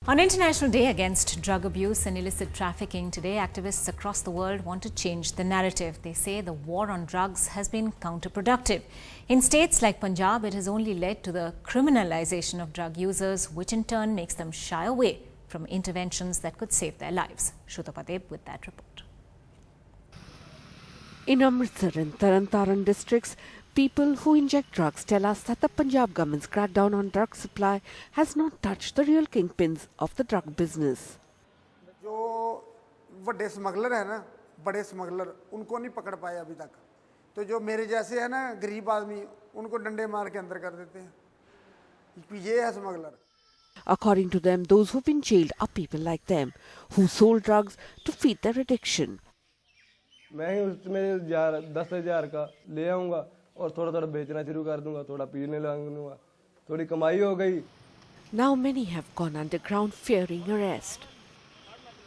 On International Day Against Drug Abuse and Illicit Trafficking today, activists across the world want to change the narrative. They say the war on drugs has been counterproductive. In states like Punjab, it has only led to the criminalization of drug users, which in turn makes them shy away from interventions that could save their lives. Shruta Padeb with that report. In Amritsar and Taran districts, people who inject drugs tell us that the Punjab government's crackdown on drug supply has not touched the real kingpins of the drug business. जो बड़े smuggler है ना, बड़े smuggler उनको नहीं पकड़ पाए अभी तक. तो जो मेरे जैसे है ना गरीब आदमी उनको डंडे मार के अंदर कर देते हैं. ये है smuggler. According to them, those who've been jailed are people like them who sold drugs to feed their addiction. मैं ही उसमें 10,000 का ले आऊँगा और थोड़ा-थोड़ा बेचना शुरू कर दूँगा, थोड़ा पीने लगूँगा, थोड़ी कमाई हो गई. Now many have gone underground fearing arrest.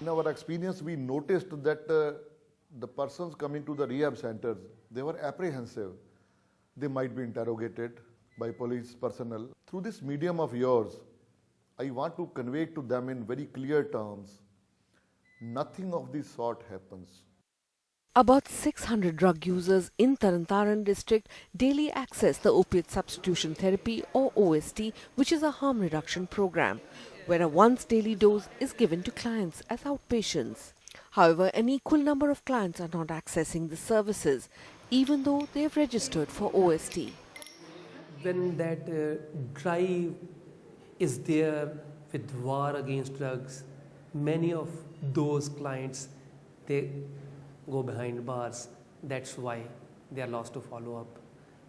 In our experience, we noticed that the persons coming to the rehab centers, they were apprehensive. They might be interrogated by police personnel. Through this medium of yours, I want to convey to them in very clear terms, nothing of this sort happens. About 600 drug users in Taran district daily access the opiate substitution therapy or OST, which is a harm reduction program, where a once daily dose is given to clients as outpatients. However, an equal number of clients are not accessing the services, even though they have registered for OST. When that drive is there with war against drugs, many of those clients, they go behind bars. That's why they are lost to follow up.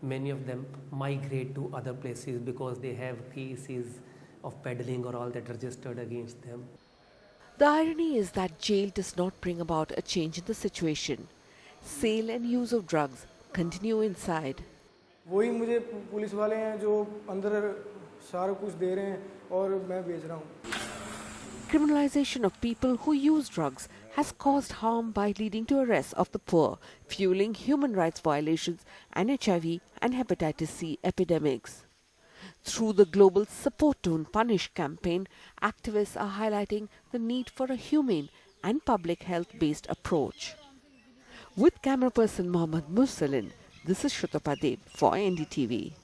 Many of them migrate to other places because they have cases of peddling or all that registered against them. The irony is that jail does not bring about a change in the situation. Sale and use of drugs continue inside. वही मुझे police वाले हैं जो अंदर सारा कुछ दे रहे हैं और मैं बेच रहा हूँ. Criminalization of people who use drugs has caused harm by leading to arrests of the poor, fueling human rights violations and HIV and hepatitis C epidemics. Through the global Support Don't Punish campaign, activists are highlighting the need for a humane and public health-based approach. With camera person Mohammad Mursalin, this is Shruta Padeb for NDTV.